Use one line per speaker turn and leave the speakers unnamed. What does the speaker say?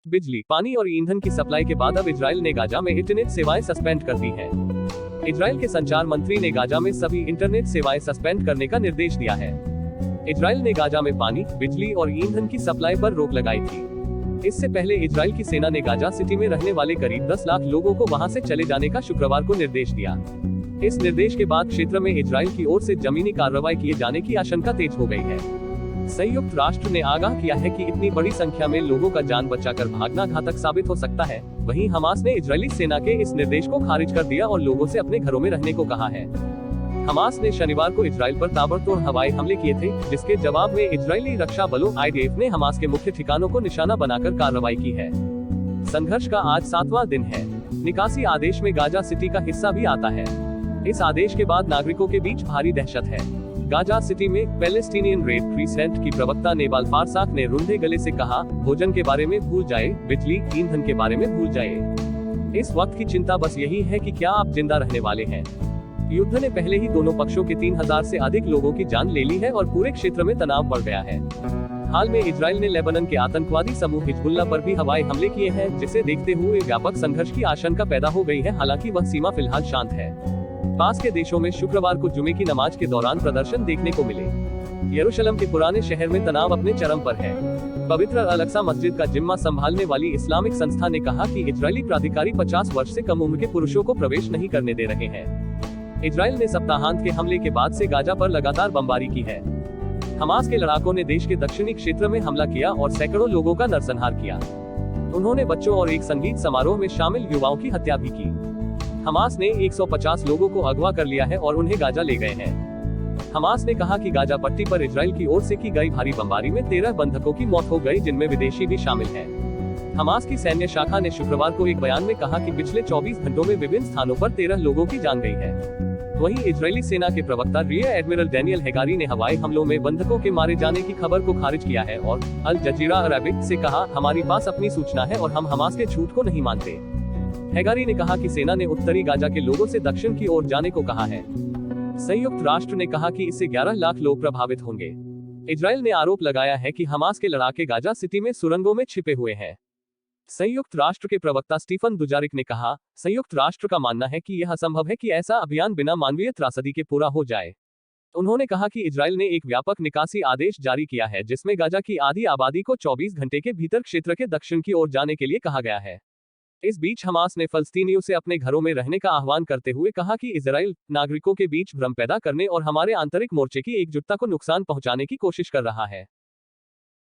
बिजली, पानी और ईंधन की सप्लाई के बाद अब इजराइल ने गाजा में इंटरनेट सेवाएं सस्पेंड कर दी हैं। इजराइल के संचार मंत्री ने गाजा में सभी इंटरनेट सेवाएं सस्पेंड करने का निर्देश दिया है। इजराइल ने गाजा में पानी, बिजली और ईंधन की सप्लाई पर रोक लगाई थी। इससे पहले इजराइल की सेना ने गाजा सिटी में रहने वाले करीब 10 लाख लोगों को वहां से चले जाने का शुक्रवार को निर्देश दिया। इस निर्देश के बाद क्षेत्र में इजराइल की ओर से जमीनी कार्रवाई किए जाने की आशंका तेज हो गई है। संयुक्त राष्ट्र ने आगाह किया है कि इतनी बड़ी संख्या में लोगों का जान बचाकर भागना घातक साबित हो सकता है। वहीं हमास ने इजरायली सेना के इस निर्देश को खारिज कर दिया और लोगों से अपने घरों में रहने को कहा है। हमास ने शनिवार को इजराइल पर ताबड़तोड़ हवाई हमले किए थे, जिसके जवाब में इजरायली रक्षा बलों IDF ने हमास के मुख्य ठिकानों को निशाना बनाकर कार्रवाई की है। संघर्ष का आज 7वां दिन है। निकासी आदेश में गाजा सिटी का हिस्सा भी आता है। इस आदेश के बाद नागरिकों के बीच भारी दहशत है। गाजा सिटी में पैलेस्टीनियन रेड क्रिसेंट की प्रवक्ता नेबाल फारसाक ने रुंधे गले से कहा, भोजन के बारे में भूल जाए, बिजली, ईंधन के बारे में भूल जाए। इस वक्त की चिंता बस यही है कि क्या आप जिंदा रहने वाले हैं। युद्ध ने पहले ही दोनों पक्षों के 3000 से अधिक लोगों की जान ले ली है और पूरे क्षेत्र में तनाव बढ़ गया है। हाल में इजराइल ने लेबनान के आतंकवादी समूह हिजबुल्लाह पर भी हवाई हमले किए हैं, जिसे देखते हुए व्यापक संघर्ष की आशंका पैदा हो गई है। हालांकि वह सीमा फिलहाल शांत है। पास के देशों में शुक्रवार को जुमे की नमाज के दौरान प्रदर्शन देखने को मिले। यरूशलेम के पुराने शहर में तनाव अपने चरम पर है। पवित्र अल-अक्सा मस्जिद का जिम्मा संभालने वाली इस्लामिक संस्था ने कहा कि इजरायली प्राधिकारी 50 वर्ष से कम उम्र के पुरुषों को प्रवेश नहीं करने दे रहे हैं। इजराइल ने सप्ताहांत के हमले के बाद से गाजा पर लगातार बमबारी की है। हमास के लड़ाकों ने देश के दक्षिणी क्षेत्र में हमला किया और सैकड़ों लोगों का नरसंहार किया। उन्होंने बच्चों और एक संगीत समारोह में शामिल युवाओं की हत्या भी की। हमास ने 150 लोगों को अगवा कर लिया है और उन्हें गाजा ले गए हैं। हमास ने कहा कि गाजा पट्टी पर इजराइल की ओर से की गई भारी बमबारी में 13 बंधकों की मौत हो गई, जिनमें विदेशी भी शामिल हैं। हमास की सैन्य शाखा ने शुक्रवार को एक बयान में कहा कि पिछले 24 घंटों में विभिन्न स्थानों पर 13 लोगों की जान गई है। वहीं इजरायली सेना के प्रवक्ता रियर एडमिरल डैनियल हेगारी ने हवाई हमलों में बंधकों के मारे जाने की खबर को खारिज किया है और अल जजीरा अरबिक से कहा, हमारे पास अपनी सूचना है और हम हमास के झूठ को नहीं मानते। हेगारी ने कहा कि सेना ने उत्तरी गाजा के लोगों से दक्षिण की ओर जाने को कहा है। संयुक्त राष्ट्र ने कहा कि इससे 11 लाख लोग प्रभावित होंगे। इजराइल ने आरोप लगाया है कि हमास के लड़ाके गाजा सिटी में सुरंगों में छिपे हुए हैं। संयुक्त राष्ट्र के प्रवक्ता स्टीफन दुजारिक ने कहा, संयुक्त राष्ट्र का मानना है कि यह असंभव है कि ऐसा अभियान बिना मानवीय त्रासदी के पूरा हो जाए। उन्होंने कहा कि इजराइल ने एक व्यापक निकासी आदेश जारी किया है, जिसमें गाजा की आधी आबादी को 24 घंटे के भीतर क्षेत्र के दक्षिण की ओर जाने के लिए कहा गया है। इस बीच हमास ने फलस्तीनियों से अपने घरों में रहने का आह्वान करते हुए कहा कि इजराइल नागरिकों के बीच भ्रम पैदा करने और हमारे आंतरिक मोर्चे की एकजुटता को नुकसान पहुंचाने की कोशिश कर रहा है।